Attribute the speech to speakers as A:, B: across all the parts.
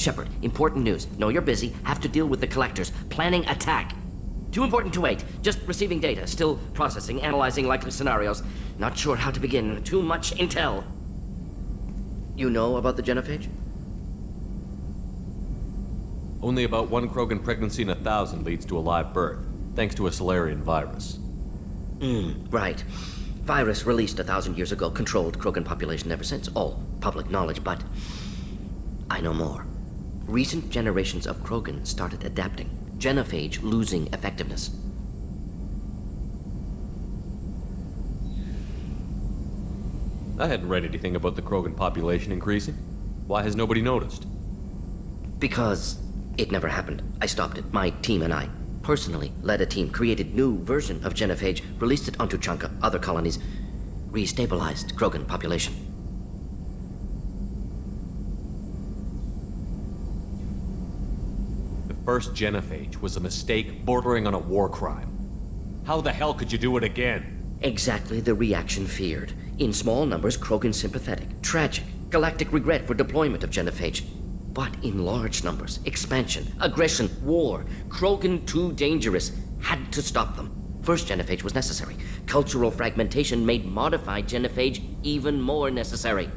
A: Shepard, important news. Know you're busy. Have to deal with the collectors. Planning attack. Too important to wait. Just receiving data. Still processing, analyzing likely scenarios. Not sure how to begin. Too much intel. You know about the genophage?
B: Only about one Krogan pregnancy in 1,000 leads to a live birth, thanks to a Solarian virus.
A: Right. Virus released 1,000 years ago, controlled Krogan population ever since. All public knowledge, but I know more. Recent generations of Krogan started adapting. Genophage losing effectiveness.
B: I hadn't read anything about the Krogan population increasing. Why has nobody noticed?
A: Because it never happened. I stopped it. My team and I personally led a team, created new version of genophage, released it onto Tuchanka, other colonies, restabilized Krogan population.
B: The first genophage was a mistake bordering on a war crime. How the hell could you do it again?
A: Exactly the reaction feared. In small numbers, Krogan sympathetic, tragic, galactic regret for deployment of genophage. But in large numbers, expansion, aggression, war, Krogan too dangerous, had to stop them. First genophage was necessary. Cultural fragmentation made modified genophage even more necessary.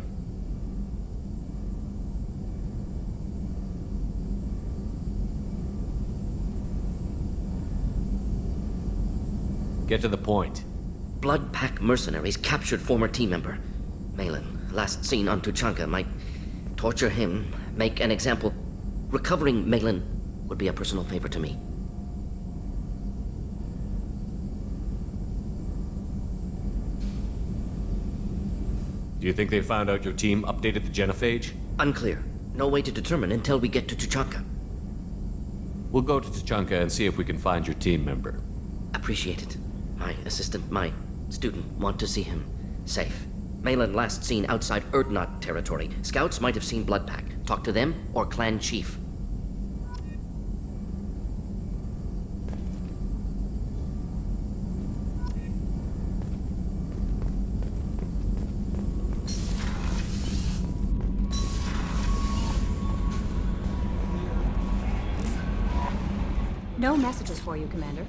B: Get to the point.
A: Blood Pack mercenaries captured former team member. Malin, last seen on Tuchanka, might torture him, make an example. Recovering Malin would be a personal favor to me.
B: Do you think they found out your team updated the genophage?
A: Unclear. No way to determine until we get to Tuchanka.
B: We'll go to Tuchanka and see if we can find your team member.
A: Appreciate it. My assistant, my student, want to see him safe. Malin last seen outside Erdnot territory. Scouts might have seen Blood Pack. Talk to them or clan chief.
C: No messages for you, Commander.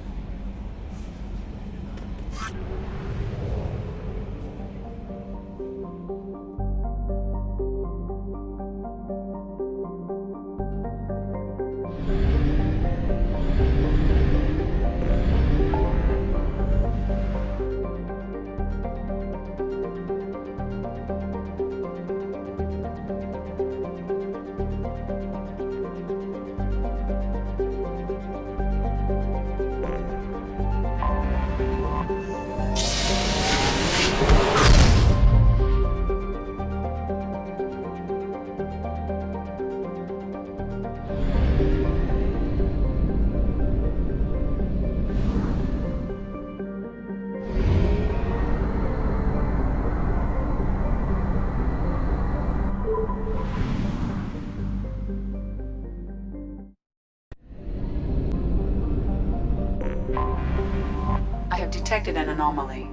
D: I have detected an anomaly.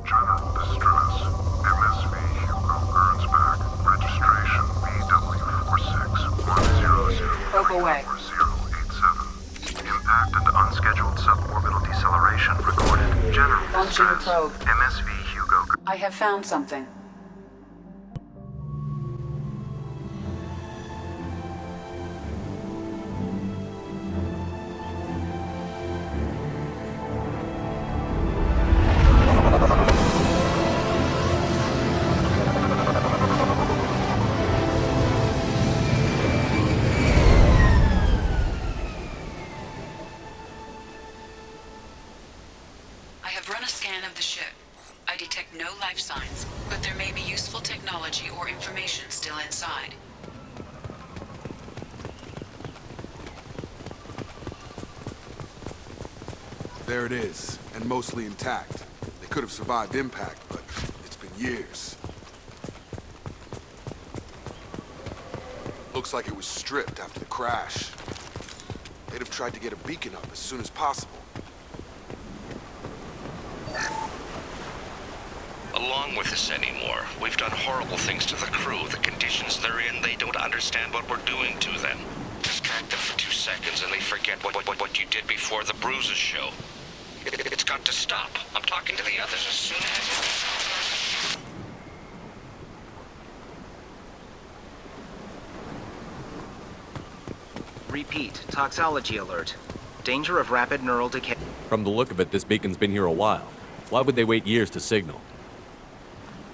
E: General distress. MSV Hugo Gernsback. Registration BW46100.
D: Probe away.
E: 4087. Impact and unscheduled suborbital deceleration recorded. General
D: Launching
E: distress.
D: probe.
E: MSV Hugo.
D: I have found something. I have run a scan of the ship. I detect no life signs, but there may be useful technology or information still inside.
F: There it is, and mostly intact. They could have survived impact, but it's been years. Looks like it was stripped after the crash. They'd have tried to get a beacon up as soon as possible.
G: Along along with this anymore. We've done horrible things to the crew. The conditions they're in, they don't understand what we're doing to them. Distract them for 2 seconds and they forget what you did before the bruises show. It's got to stop. I'm talking to the others as soon as...
H: Repeat, toxology alert. Danger of rapid neural decay.
B: From the look of it, this beacon's been here a while. Why would they wait years to signal?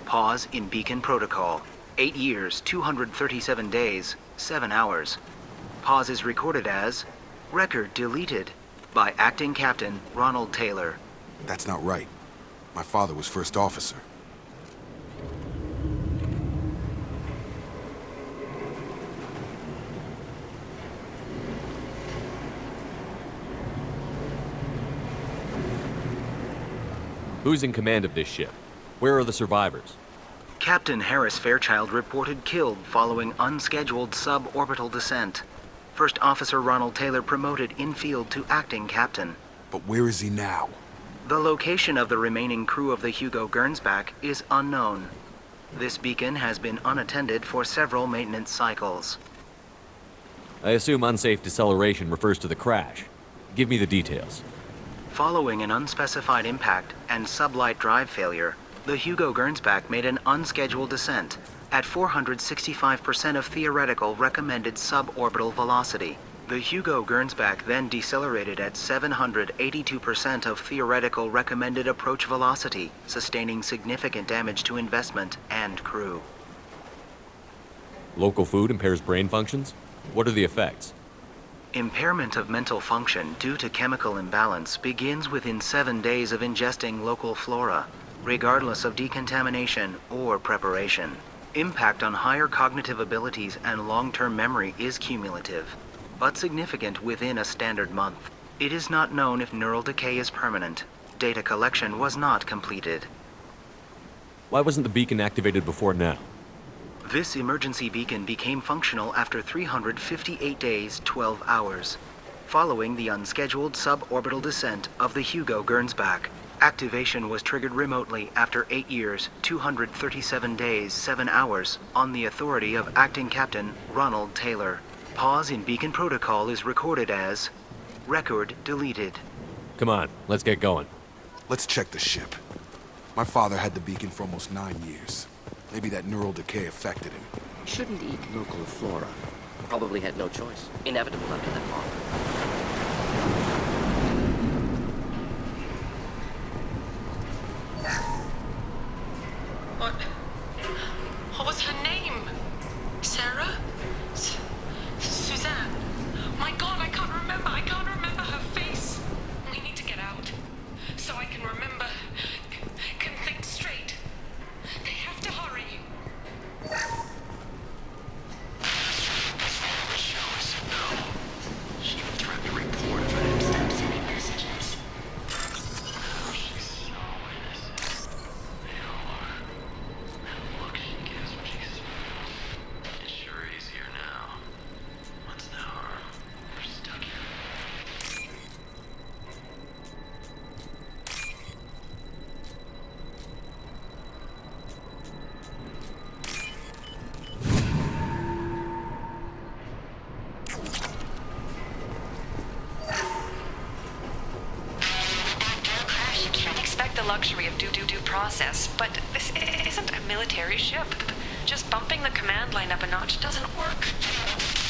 H: Pause in beacon protocol. 8 years, 237 days, 7 hours. Pause is recorded as record deleted by Acting Captain Ronald Taylor.
F: That's not right. My father was first officer.
B: Who's in command of this ship? Where are the survivors?
H: Captain Harris Fairchild reported killed following unscheduled suborbital descent. First Officer Ronald Taylor promoted in-field to acting captain.
F: But where is he now?
H: The location of the remaining crew of the Hugo Gernsback is unknown. This beacon has been unattended for several maintenance cycles.
B: I assume unsafe deceleration refers to the crash. Give me the details.
H: Following an unspecified impact and sublight drive failure, the Hugo Gernsback made an unscheduled descent at 465% of theoretical recommended suborbital velocity. The Hugo Gernsback then decelerated at 782% of theoretical recommended approach velocity, sustaining significant damage to investment and crew.
B: Local food impairs brain functions? What are the effects?
H: Impairment of mental function due to chemical imbalance begins within 7 days of ingesting local flora, regardless of decontamination or preparation. Impact on higher cognitive abilities and long-term memory is cumulative, but significant within a standard month. It is not known if neural decay is permanent. Data collection was not completed.
B: Why wasn't the beacon activated before now?
H: This emergency beacon became functional after 358 days, 12 hours, following the unscheduled suborbital descent of the Hugo Gernsback. Activation was triggered remotely after 8 years, 237 days, 7 hours, on the authority of Acting Captain Ronald Taylor. Pause in beacon protocol is recorded as record deleted.
B: Come on, let's get going.
F: Let's check the ship. My father had the beacon for almost 9 years. Maybe that neural decay affected him.
A: Shouldn't eat local flora. Probably had no choice. Inevitable after that bomb.
D: What was her name? Sarah? Suzanne? My God, I can't remember. I can't remember her face. We need to get out so I can remember, can think straight. They have to hurry.
G: She even threatened to report if I didn't stop sending messages.
I: She saw witnesses. They all are. And look, she gives what she smells. It's sure easier now. What's now? We're stuck here.
D: You can't expect the luxury of due process, but this isn't a military ship. Just bumping the command line up a notch doesn't work.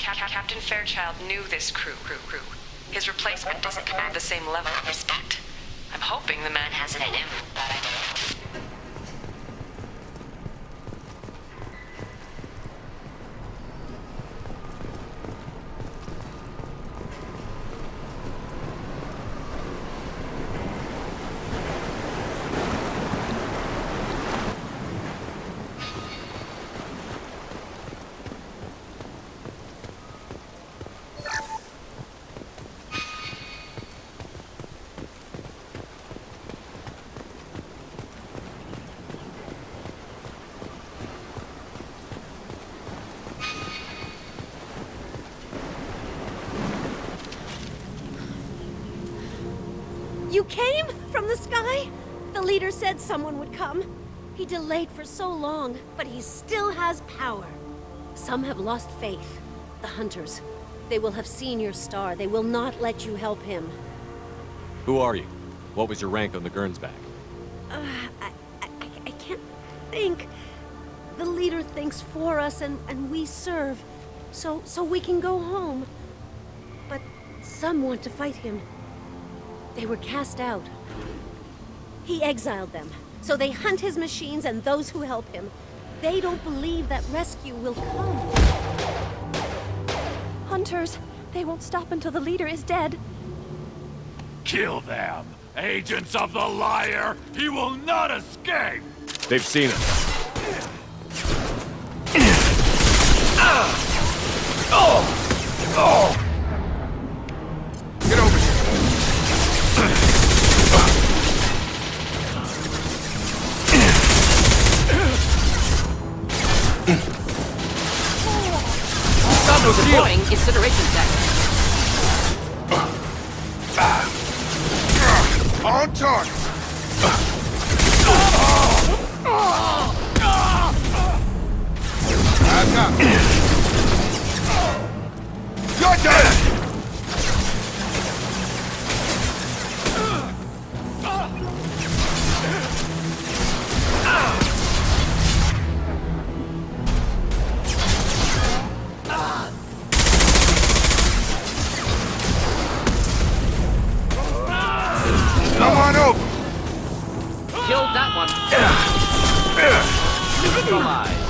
D: Captain Fairchild knew this crew. His replacement doesn't command the same level of respect. I'm hoping the man has it in him, but I don't.
J: You came from the sky? The leader said someone would come. He delayed for so long, but he still has power. Some have lost faith. The Hunters. They will have seen your star. They will not let you help him.
B: Who are you? What was your rank on the Gernsback?
J: I can't think. The leader thinks for us, and we serve. So we can go home. But some want to fight him. They were cast out. He exiled them. So they hunt his machines and those who help him. They don't believe that rescue will come.
C: Hunters, they won't stop until the leader is dead.
K: Kill them! Agents of the Liar! He will not escape!
B: They've seen us.
F: Get over here.
A: Stop deploying incineration tech.
F: On target. Back up. You're done. Come on over.
A: Killed that one.
B: Neutralized.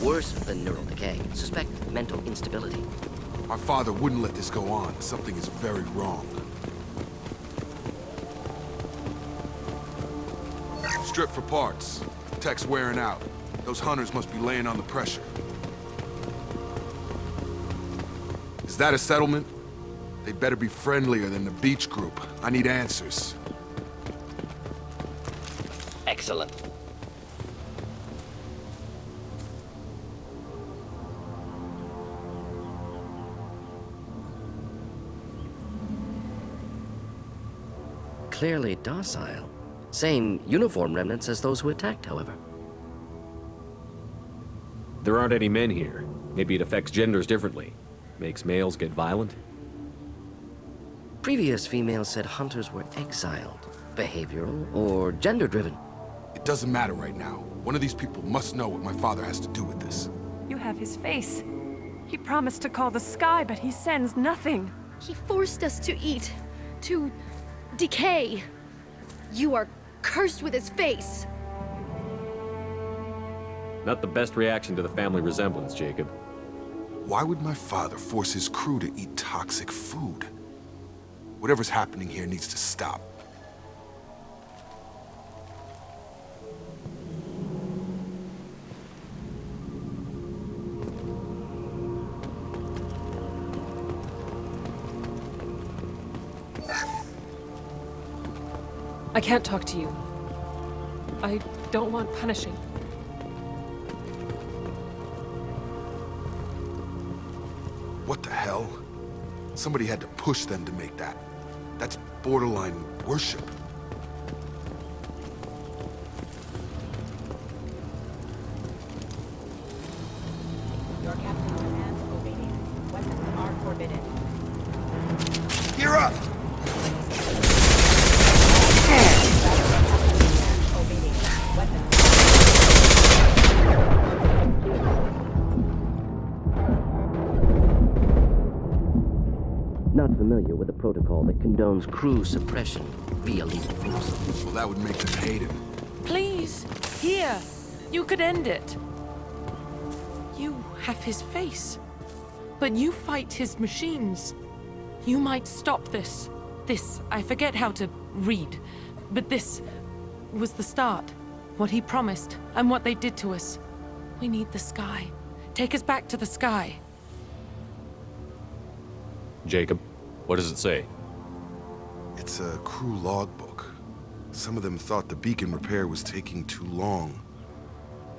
A: Worse than neural decay. Suspect mental instability.
F: My father wouldn't let this go on. Something is very wrong. Strip for parts. Tech's wearing out. Those hunters must be laying on the pressure. Is that a settlement? They'd better be friendlier than the beach group. I need answers.
A: Excellent. Clearly docile. Same uniform remnants as those who attacked, however.
B: There aren't any men here. Maybe it affects genders differently. Makes males get violent?
A: Previous females said hunters were exiled, behavioral, or gender-driven.
F: It doesn't matter right now. One of these people must know what my father has to do with this.
C: You have his face. He promised to call the sky, but he sends nothing.
J: He forced us to eat, to decay. You are cursed with his face.
B: Not the best reaction to the family resemblance, Jacob.
F: Why would my father force his crew to eat toxic food? Whatever's happening here needs to stop.
C: I can't talk to you. I don't want punishing.
F: What the hell? Somebody had to push them to make that. That's borderline worship.
L: Your captain commands obedience. Weapons are forbidden.
F: Gear up!
A: Not familiar with a protocol that condones crew suppression via lethal force.
F: Well, that would make them hate him.
M: Please, here. You could end it. You have his face. But you fight his machines. You might stop this. This, I forget how to read. But this was the start. What he promised, and what they did to us. We need the sky. Take us back to the sky.
B: Jacob, what does it say?
F: It's a crew logbook. Some of them thought the beacon repair was taking too long.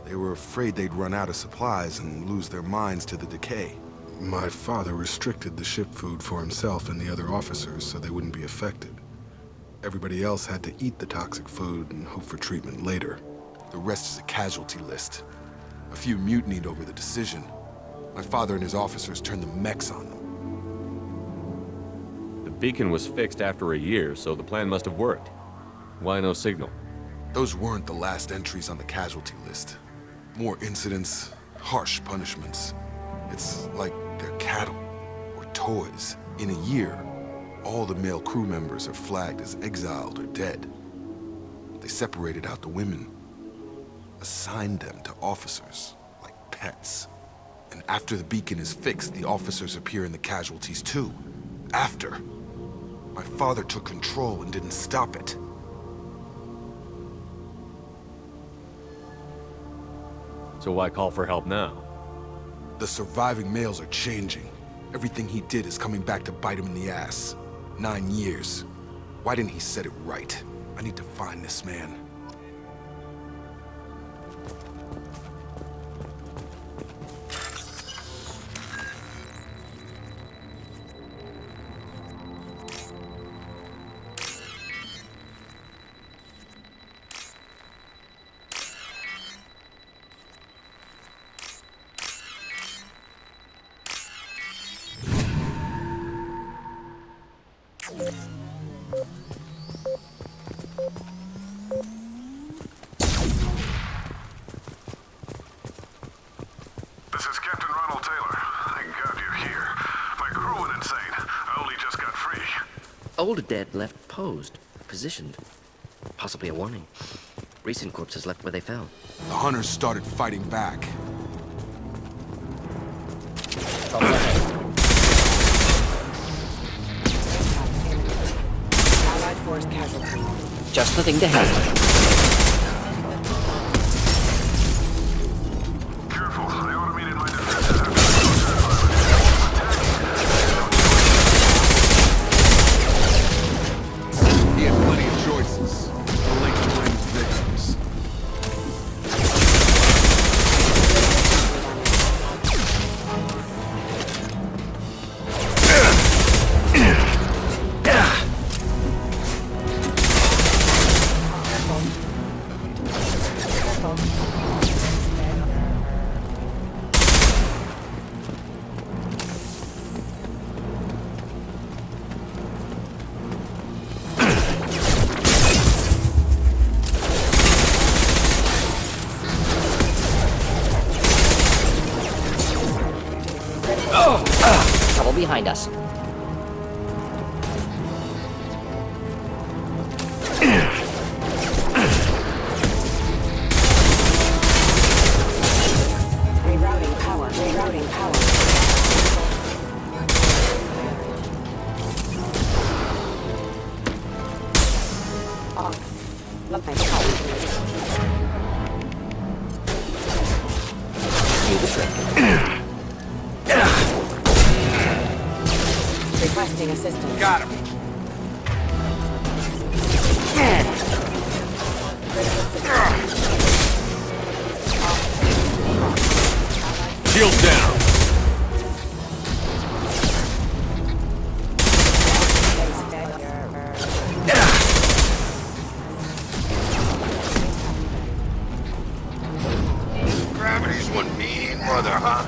F: They were afraid they'd run out of supplies and lose their minds to the decay. My father restricted the ship food for himself and the other officers so they wouldn't be affected. Everybody else had to eat the toxic food and hope for treatment later. The rest is a casualty list. A few mutinied over the decision. My father and his officers turned the mechs on them.
B: The beacon was fixed after a year, so the plan must have worked. Why no signal?
F: Those weren't the last entries on the casualty list. More incidents, harsh punishments. It's like they're cattle or toys. In a year, all the male crew members are flagged as exiled or dead. They separated out the women, assigned them to officers, like pets. And after the beacon is fixed, the officers appear in the casualties too. After. My father took control and didn't stop it.
B: So why call for help now?
F: The surviving males are changing. Everything he did is coming back to bite him in the ass. 9 years. Why didn't he set it right? I need to find this man.
E: This is Captain Ronald Taylor. Thank God you're here. My crew went insane. I only just got free.
A: Old dead left posed, positioned. Possibly a warning. Recent corpses left where they fell.
F: The hunters started fighting back.
L: Allied force casualty.
A: Just the thing to have.
E: Careful, I automated my defenses after
F: He had plenty of choices. The late to bring his victims.
A: Trouble behind us.
L: Rerouting power. Rerouting power. Love my power.
A: Do the trick.
L: Requesting assistance.
F: Got him.
B: Shield down!
E: Gravity's one mean mother, huh?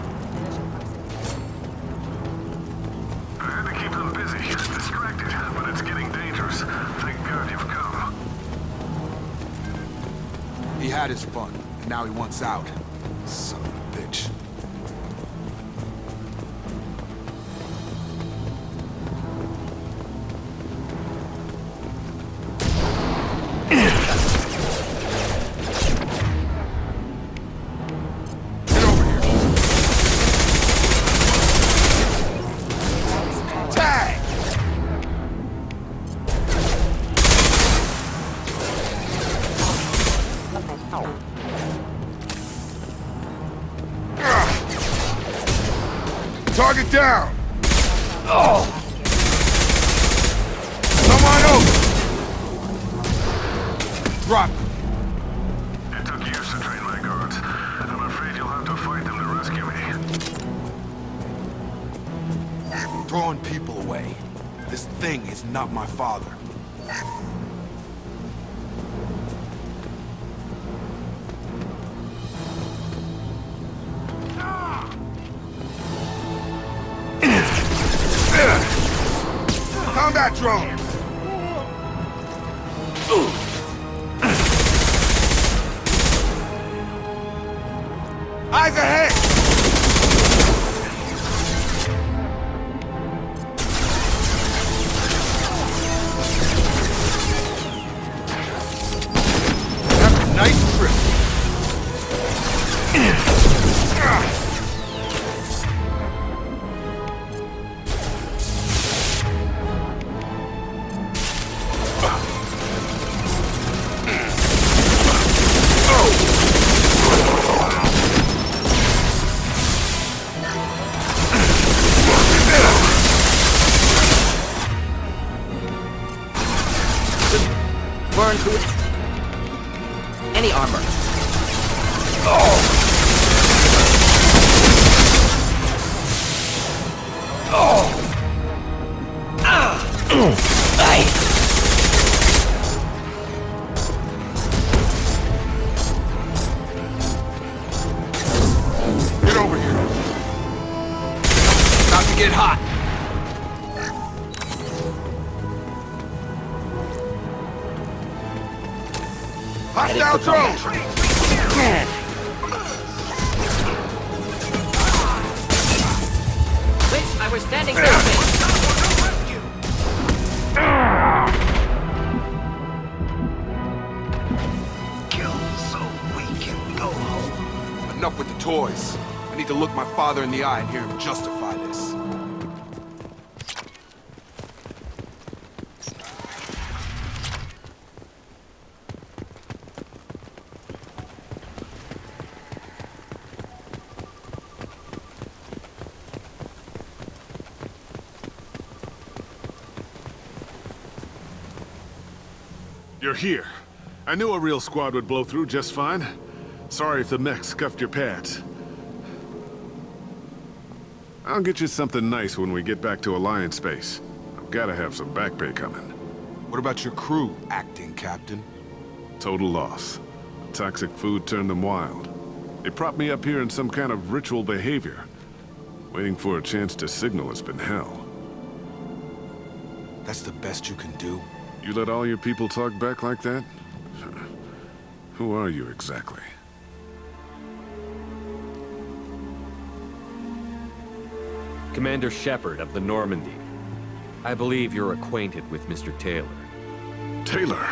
E: I had to keep them busy, distracted, but it's getting dangerous. Thank God you've come.
F: He had his fun, and now he wants out. Son of a bitch. Get over here. Tag!
L: Love my power.
F: Target down! Oh! Come on over! Drop!
E: It took years to train my guards. I'm afraid you'll have to fight them to rescue me.
F: drawing people away. This thing is not my father. Combat drone! Eyes ahead! Have a nice trip.
A: Burn through any armor.
F: Get over here. About to get hot. Hostile drone!
A: Which I was standing down.
E: Kill so we can go home.
F: Enough with the toys. I need to look my father in the eye and hear him justify this.
E: You're here. I knew a real squad would blow through just fine. Sorry if the mech scuffed your pads. I'll get you something nice when we get back to Alliance Base. I've gotta have some back pay coming.
F: What about your crew, acting captain?
E: Total loss. Toxic food turned them wild. They propped me up here in some kind of ritual behavior. Waiting for a chance to signal has been hell.
F: That's the best you can do?
E: You let all your people talk back like that? Who are you exactly?
B: Commander Shepard of the Normandy. I believe you're acquainted with Mr. Taylor.
E: Taylor?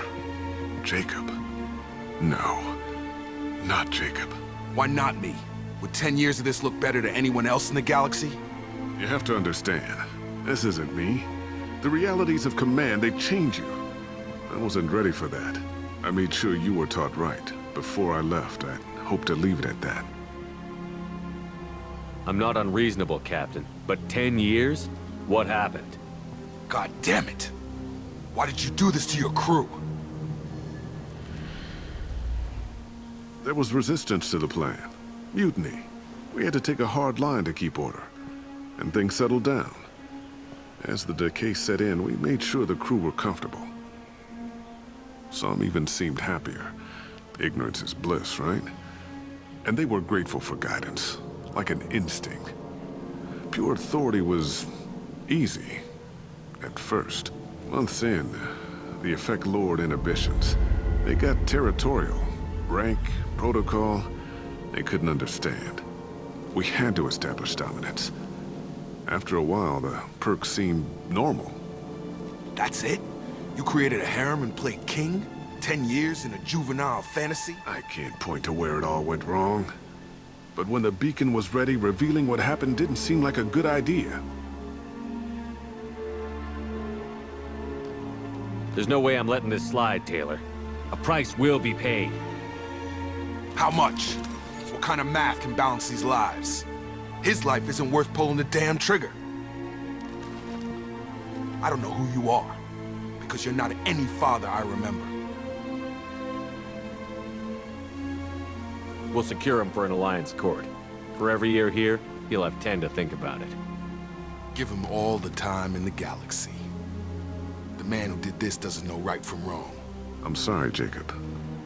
E: Jacob? No. Not Jacob.
F: Why not me? Would 10 years of this look better to anyone else in the galaxy?
E: You have to understand, this isn't me. The realities of command, they change you. I wasn't ready for that. I made sure you were taught right. Before I left, I hoped to leave it at that.
B: I'm not unreasonable, Captain, but 10 years? What happened?
F: God damn it! Why did you do this to your crew?
E: There was resistance to the plan. Mutiny. We had to take a hard line to keep order. And things settled down. As the decay set in, we made sure the crew were comfortable. Some even seemed happier. Ignorance is bliss, right? And they were grateful for guidance, like an instinct. Pure authority was easy, at first. Months in, the effect lowered inhibitions. They got territorial. Rank, protocol, they couldn't understand. We had to establish dominance. After a while, the perks seemed normal.
F: That's it? You created a harem and played king? 10 years in a juvenile fantasy?
E: I can't point to where it all went wrong. But when the beacon was ready, revealing what happened didn't seem like a good idea.
B: There's no way I'm letting this slide, Taylor. A price will be paid.
F: How much? What kind of math can balance these lives? His life isn't worth pulling the damn trigger. I don't know who you are, because you're not any father I remember.
B: We'll secure him for an Alliance court. For every year here, he'll have 10 to think about it.
F: Give him all the time in the galaxy. The man who did this doesn't know right from wrong.
E: I'm sorry, Jacob.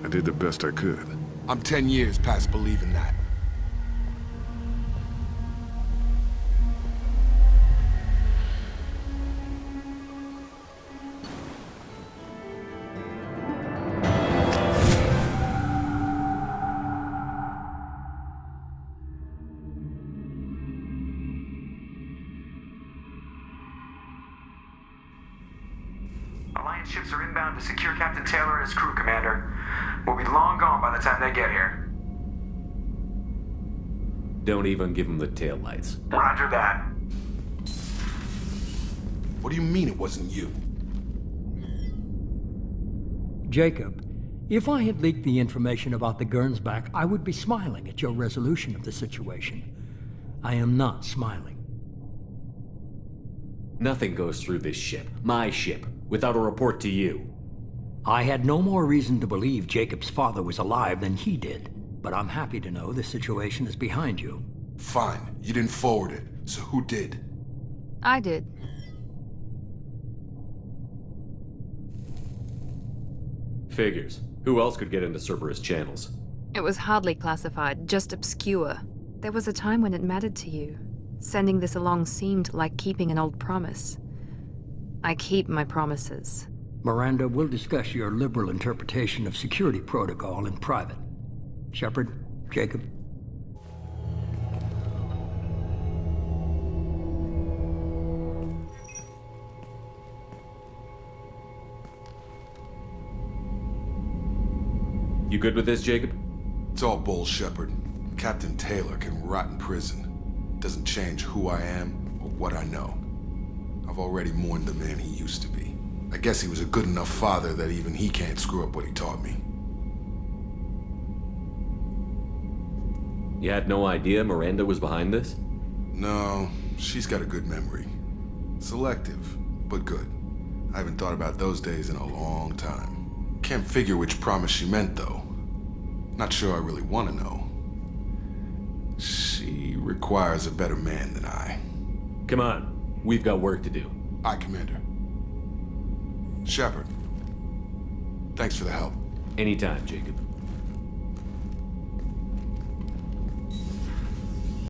E: I did the best I could.
F: I'm 10 years past believing that.
N: Alliance ships are inbound to secure Captain Taylor and his crew, Commander. We'll be long gone by the time they get here.
B: Don't even give him the taillights.
N: Roger that.
F: What do you mean it wasn't you?
O: Jacob, if I had leaked the information about the Gernsback, I would be smiling at your resolution of the situation. I am not smiling.
B: Nothing goes through this ship, my ship, without a report to you.
O: I had no more reason to believe Jacob's father was alive than he did, but I'm happy to know the situation is behind you.
F: Fine, you didn't forward it, so who did?
P: I did.
B: Figures. Who else could get into Cerberus channels?
P: It was hardly classified, just obscure. There was a time when it mattered to you. Sending this along seemed like keeping an old promise. I keep my promises.
O: Miranda, we'll discuss your liberal interpretation of security protocol in private. Shepard, Jacob.
B: You good with this, Jacob?
F: It's all bull, Shepard. Captain Taylor can rot in prison. Doesn't change who I am or what I know. I've already mourned the man he used to be. I guess he was a good enough father that even he can't screw up what he taught me.
B: You had no idea Miranda was behind this?
F: No, she's got a good memory. Selective, but good. I haven't thought about those days in a long time. Can't figure which promise she meant, though. Not sure I really want to know. She requires a better man than I.
B: Come on, we've got work to do.
F: Aye, Commander. Shepard, thanks for the help.
B: Anytime, Jacob.